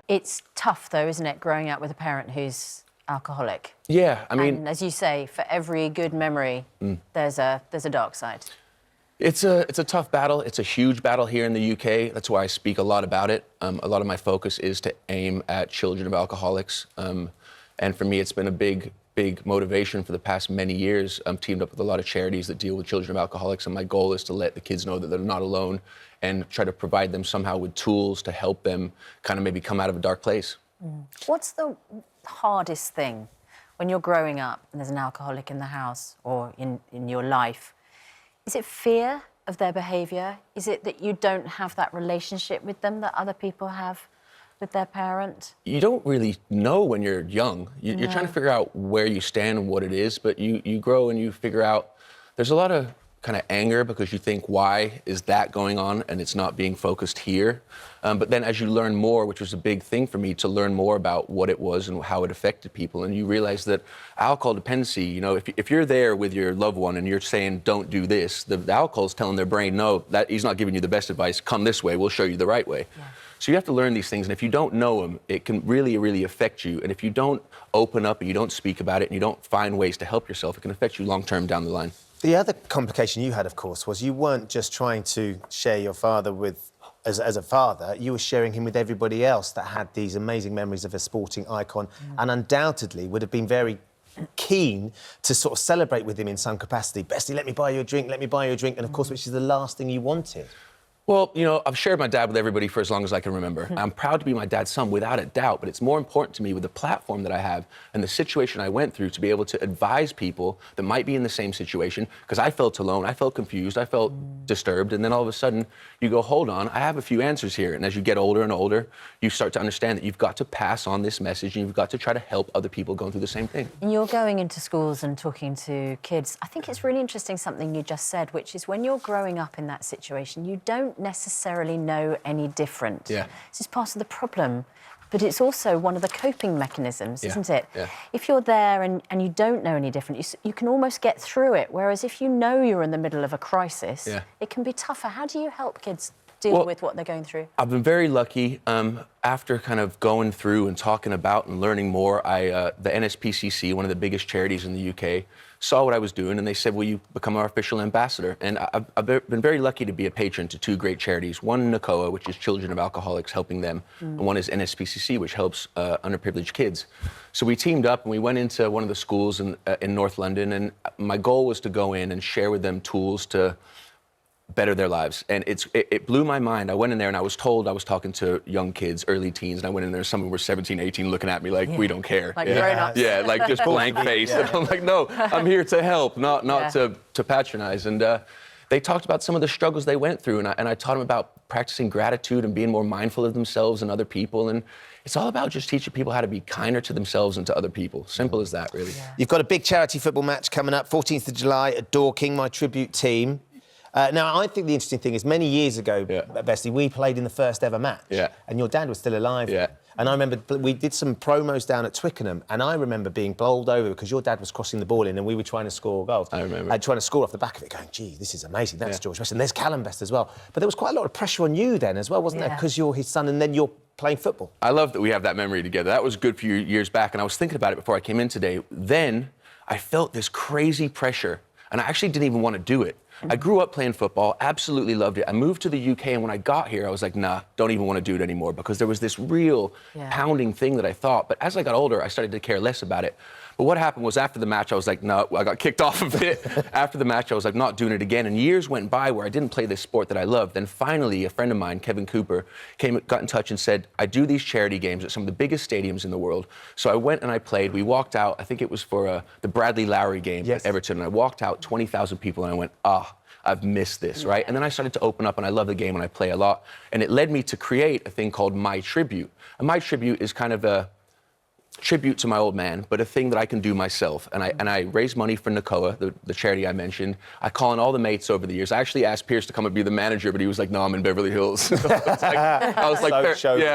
It's tough, though, isn't it, growing up with a parent who's alcoholic? Yeah, I mean... And as you say, for every good memory, there's a dark side. It's a tough battle. It's a huge battle here in the UK. That's why I speak a lot about it. A lot of my focus is to aim at children of alcoholics. And for me, it's been a big motivation for the past many years. I'm teamed up with a lot of charities that deal with children of alcoholics, and my goal is to let the kids know that they're not alone and try to provide them somehow with tools to help them kind of maybe come out of a dark place. What's the hardest thing when you're growing up and there's an alcoholic in the house or in your life? Is it fear of their behaviour? Is it that you don't have that relationship with them that other people have with their parent? You don't really know when you're young. You're trying to figure out where you stand and what it is, but you grow and you figure out there's a lot of kind of anger because you think, why is that going on and it's not being focused here? But then as you learn more, which was a big thing for me, to learn more about what it was and how it affected people, and you realize that alcohol dependency, you know, if you're there with your loved one and you're saying, don't do this, the alcohol's telling their brain, no, that he's not giving you the best advice, come this way, we'll show you the right way. Yeah. So you have to learn these things, and if you don't know them, it can really, really affect you. And if you don't open up and you don't speak about it and you don't find ways to help yourself, it can affect you long-term down the line. The other complication you had, of course, was you weren't just trying to share your father with, as a father, you were sharing him with everybody else that had these amazing memories of a sporting icon and undoubtedly would have been very keen to sort of celebrate with him in some capacity. Bestie, let me buy you a drink, let me buy you a drink, and of course, which is the last thing you wanted. Well, you know, I've shared my dad with everybody for as long as I can remember. I'm proud to be my dad's son, without a doubt, but it's more important to me with the platform that I have and the situation I went through to be able to advise people that might be in the same situation, because I felt alone, I felt confused, I felt disturbed, and then all of a sudden you go, hold on, I have a few answers here. And as you get older and older, you start to understand that you've got to pass on this message and you've got to try to help other people going through the same thing. And you're going into schools and talking to kids. I think it's really interesting something you just said, which is when you're growing up in that situation, you don't necessarily know any different. Yeah. This is part of the problem, but it's also one of the coping mechanisms, isn't it? Yeah. If you're there and you don't know any different, you can almost get through it, whereas if you know you're in the middle of a crisis, it can be tougher. How do you help kids deal with what they're going through? I've been very lucky. After kind of going through and talking about and learning more, the NSPCC, one of the biggest charities in the UK, saw what I was doing and they said, will you become our official ambassador? And I've been very lucky to be a patron to two great charities. One, NACOA, which is children of alcoholics, helping them. And one is NSPCC, which helps underprivileged kids. So we teamed up and we went into one of the schools in North London, and my goal was to go in and share with them tools to better their lives. And it blew my mind. I went in there and I was told I was talking to young kids, early teens, and I went in there and some of them were 17, 18 looking at me like, we don't care. Like grown-ups. Yeah, like just blank face. And I'm like, no, I'm here to help, not to patronize. And they talked about some of the struggles they went through, and I taught them about practicing gratitude and being more mindful of themselves and other people. And it's all about just teaching people how to be kinder to themselves and to other people. Simple as that, really. Yeah. You've got a big charity football match coming up, 14th of July at Dorking, my tribute team. Now, I think the interesting thing is many years ago, Bestie, we played in the first ever match. Yeah. And your dad was still alive. Yeah. And I remember we did some promos down at Twickenham, and I remember being bowled over because your dad was crossing the ball in and we were trying to score goals. I remember. Trying to score off the back of it, going, gee, this is amazing. That's George Best. And there's Calum Best as well. But there was quite a lot of pressure on you then as well, wasn't there? Because you're his son and then you're playing football. I love that we have that memory together. That was a good few years back, and I was thinking about it before I came in today. Then I felt this crazy pressure, and I actually didn't even want to do it. I grew up playing football, absolutely loved it. I moved to the UK, and when I got here, I was like, nah, don't even want to do it anymore, because there was this real pounding thing that I thought. But as I got older, I started to care less about it. But what happened was after the match, I was like, no, I got kicked off of it. After the match, I was like, not doing it again. And years went by where I didn't play this sport that I loved. Then finally, a friend of mine, Kevin Cooper, got in touch and said, I do these charity games at some of the biggest stadiums in the world. So I went and I played. We walked out, I think it was for the Bradley Lowry game at Everton. And I walked out, 20,000 people, and I went, I've missed this, right? And then I started to open up, and I love the game and I play a lot. And it led me to create a thing called My Tribute. And My Tribute is kind of tribute to my old man, but a thing that I can do myself. And I raise money for NACOA, the charity I mentioned. I call in all the mates over the years. I actually asked Piers to come and be the manager, but he was like, no, I'm in Beverly Hills. I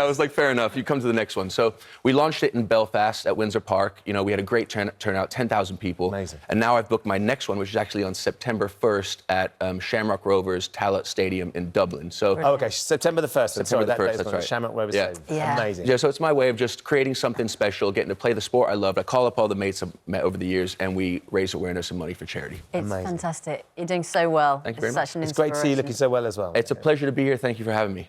was like, fair enough, you come to the next one. So we launched it in Belfast at Windsor Park. You know, we had a great turnout, 10,000 people. Amazing. And now I've booked my next one, which is actually on September 1st at Shamrock Rovers Tallaght Stadium in Dublin. So, Oh, okay, September the 1st. September the 1st, day's that's gone. right. Shamrock Rovers Yeah. Stadium. Yeah. Amazing. Yeah, so it's my way of just creating something special, getting to play the sport I loved. I call up all the mates I've met over the years, and we raise awareness and money for charity. It's Amazing. fantastic. You're doing so well. Thank you very It's much. such an It's great to see you inspiration. looking so well as well. It's a pleasure to be here. Thank you for having me.